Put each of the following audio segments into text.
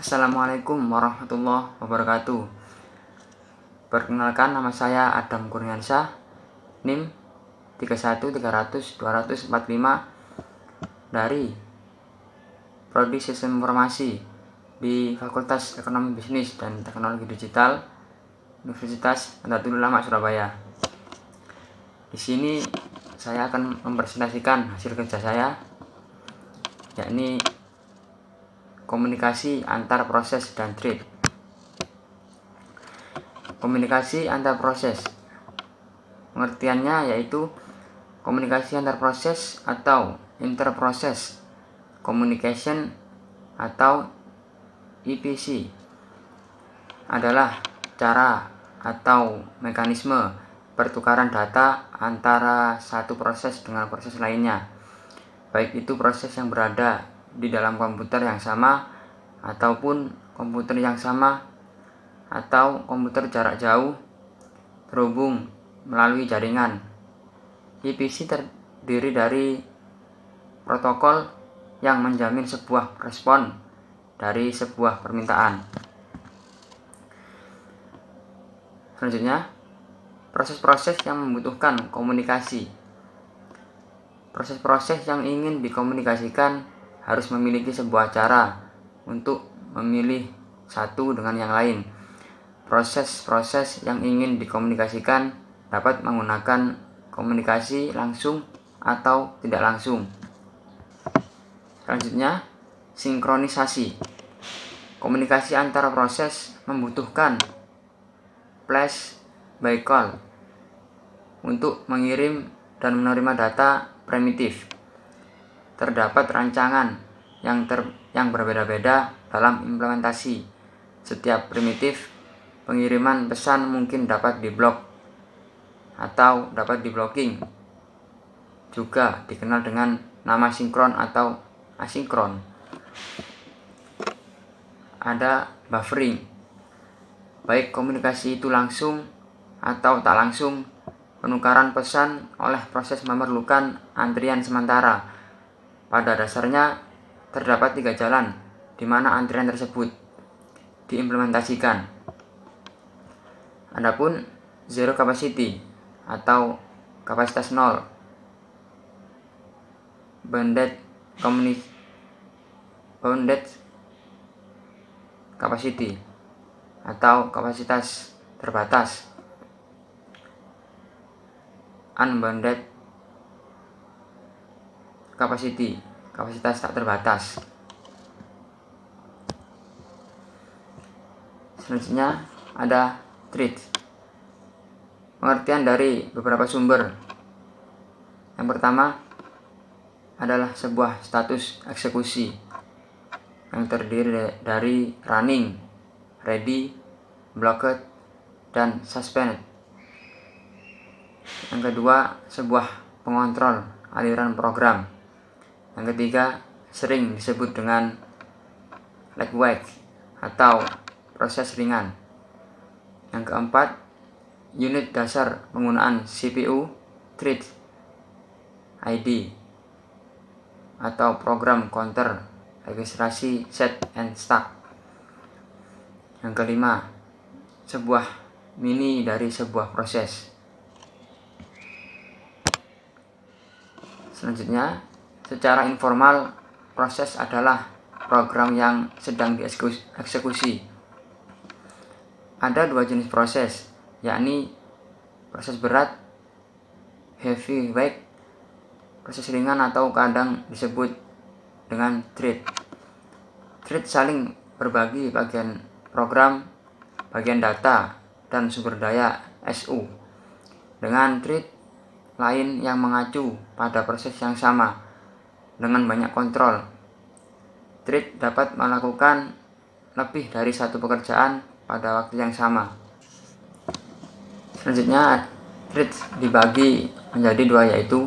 Assalamualaikum warahmatullahi wabarakatuh. Perkenalkan, nama saya Adam Kurniansyah, NIM 31300-245 dari Prodi Sistem Informasi di Fakultas Ekonomi Bisnis dan Teknologi Digital Universitas Nahdlatul Ulama Surabaya. Di sini saya akan mempresentasikan hasil kerja saya, yakni komunikasi antar proses dan trade. Komunikasi antar proses, pengertiannya yaitu komunikasi antar proses atau interproses communication atau IPC adalah cara atau mekanisme pertukaran data antara satu proses dengan proses lainnya, baik itu proses yang berada di dalam komputer yang sama ataupun komputer yang sama atau komputer jarak jauh terhubung melalui jaringan. IPC terdiri dari protokol yang menjamin sebuah respon dari sebuah permintaan. Selanjutnya, proses-proses yang membutuhkan komunikasi. Proses-proses yang ingin dikomunikasikan harus memiliki sebuah cara untuk memilih satu dengan yang lain. Proses-proses yang ingin dikomunikasikan dapat menggunakan komunikasi langsung atau tidak langsung. Selanjutnya, sinkronisasi. Komunikasi antara proses membutuhkan flash by call untuk mengirim dan menerima data primitif. Terdapat rancangan yang berbeda-beda dalam implementasi. Setiap primitif pengiriman pesan mungkin dapat diblok atau dapat diblocking. Juga dikenal dengan nama sinkron atau asinkron. Ada buffering. Baik komunikasi itu langsung atau tak langsung, penukaran pesan oleh proses memerlukan antrian sementara. Pada dasarnya, terdapat 3 jalan di mana antrian tersebut diimplementasikan. Adapun zero capacity atau kapasitas 0, bounded capacity atau kapasitas terbatas, unbounded capacity, kapasitas tak terbatas. Selanjutnya ada thread. Pengertian dari beberapa sumber. Yang pertama adalah sebuah status eksekusi yang terdiri dari running, ready, blocked, dan suspended. Yang kedua, sebuah pengontrol aliran program. Yang ketiga, sering disebut dengan legwake atau proses ringan. Yang keempat, unit dasar penggunaan CPU, thread ID atau program counter registrasi set and stack. Yang kelima, sebuah mini dari sebuah proses. Selanjutnya, secara informal, proses adalah program yang sedang dieksekusi. Ada 2 jenis proses, yakni proses berat, heavyweight, proses ringan atau kadang disebut dengan thread. Thread saling berbagi bagian program, bagian data, dan sumber daya SU dengan thread lain yang mengacu pada proses yang sama dengan banyak kontrol. Thread dapat melakukan lebih dari satu pekerjaan pada waktu yang sama. Selanjutnya, thread dibagi menjadi 2, yaitu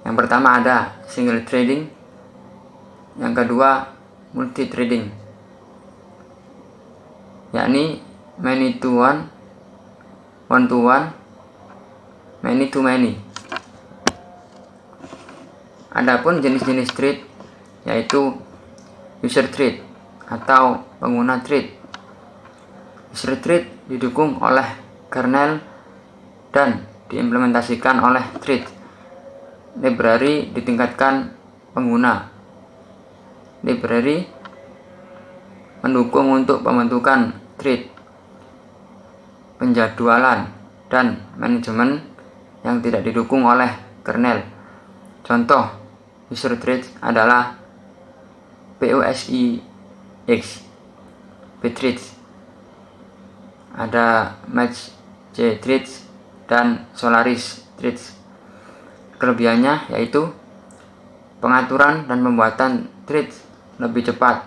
yang pertama ada single threading, yang kedua multi threading, yakni many to one, one to one, many to many. Adapun jenis-jenis thread yaitu user thread atau pengguna thread. User thread didukung oleh kernel dan diimplementasikan oleh thread. Library ditingkatkan pengguna. Library mendukung untuk pembentukan thread, penjadwalan, dan manajemen yang tidak didukung oleh kernel. Contoh user thread adalah POSIX, Pthreads, ada MageJThreads, dan Solaris Threads. Kelebihannya yaitu pengaturan dan pembuatan thread lebih cepat.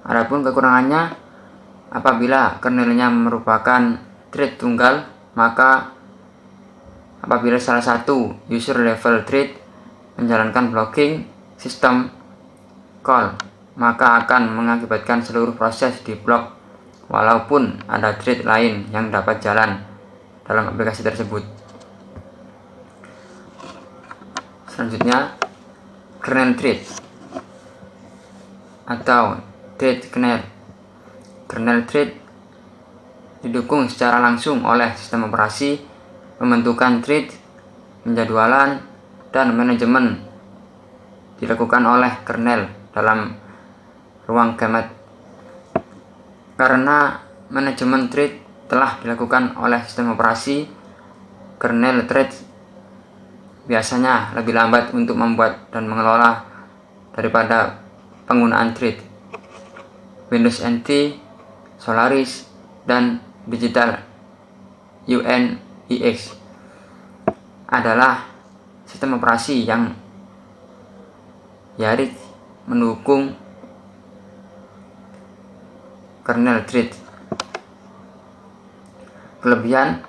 Adapun kekurangannya, apabila kernelnya merupakan thread tunggal, maka apabila salah satu user level thread menjalankan blocking sistem call, maka akan mengakibatkan seluruh proses di blok walaupun ada thread lain yang dapat jalan dalam aplikasi tersebut. Selanjutnya, kernel thread atau thread kernel. Kernel thread didukung secara langsung oleh sistem operasi, pembentukan thread, penjadwalan, dan manajemen dilakukan oleh kernel dalam ruang gamut. Karena manajemen thread telah dilakukan oleh sistem operasi, kernel thread biasanya lebih lambat untuk membuat dan mengelola daripada penggunaan thread. Windows NT, Solaris, dan Digital UNIX adalah sistem operasi yang Yaris mendukung kernel thread. Kelebihan: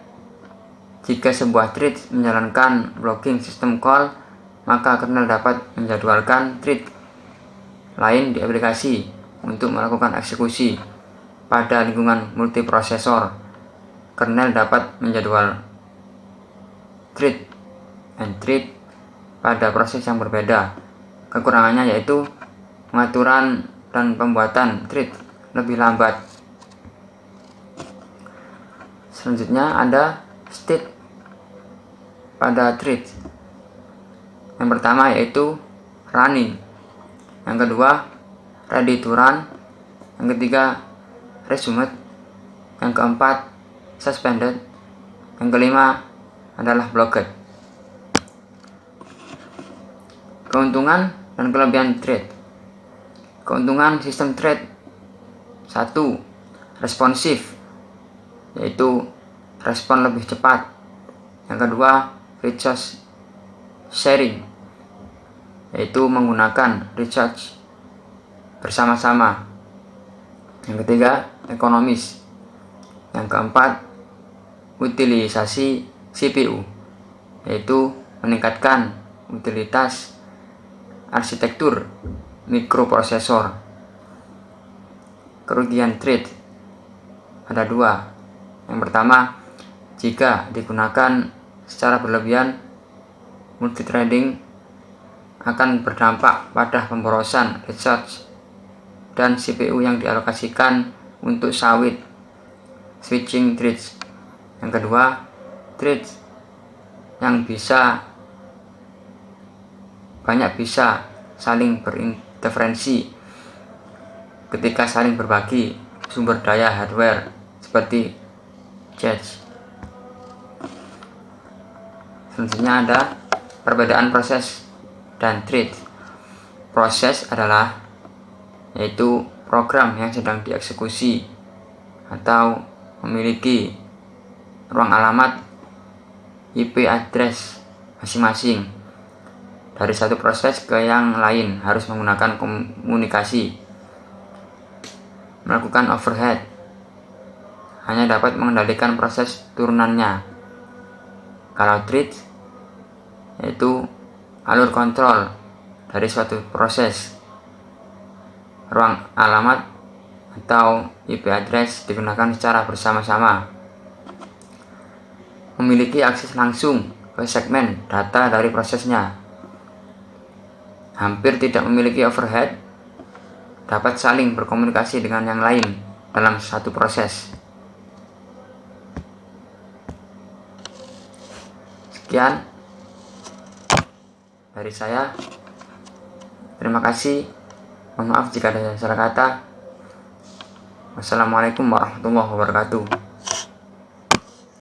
jika sebuah thread menjalankan blocking system call, maka kernel dapat menjadwalkan thread lain di aplikasi untuk melakukan eksekusi. Pada lingkungan multiprosesor, kernel dapat menjadwal thread and thread pada proses yang berbeda. Kekurangannya yaitu pengaturan dan pembuatan thread lebih lambat. Selanjutnya ada state pada thread. Yang pertama yaitu running, yang kedua ready to run, yang ketiga resumed, yang keempat suspended, yang kelima adalah blocked. Keuntungan dan kelebihan thread. Keuntungan sistem thread: 1. Responsif, yaitu respon lebih cepat. Yang kedua, resource sharing, yaitu menggunakan resource bersama-sama. Yang ketiga, ekonomis. Yang keempat, utilisasi CPU, yaitu meningkatkan utilitas arsitektur mikroprosesor. Kerugian thread ada 2. Yang pertama, jika digunakan secara berlebihan, multithreading akan berdampak pada pemborosan resource dan CPU yang dialokasikan untuk sawit switching threads. Yang kedua, threads yang banyak bisa saling berinterferensi ketika saling berbagi sumber daya hardware seperti cache. Selanjutnya ada perbedaan proses dan thread. Proses adalah yaitu program yang sedang dieksekusi atau memiliki ruang alamat IP address masing-masing. Dari satu proses ke yang lain harus menggunakan komunikasi. Melakukan overhead hanya dapat mengendalikan proses turunannya. Kalau thread yaitu alur kontrol dari suatu proses. Ruang alamat atau IP address digunakan secara bersama-sama. Memiliki akses langsung ke segmen data dari prosesnya. Hampir tidak memiliki overhead dapat saling berkomunikasi dengan yang lain dalam satu proses. Sekian dari saya. Terima kasih. Mohon maaf jika ada salah kata. Wassalamualaikum warahmatullahi wabarakatuh.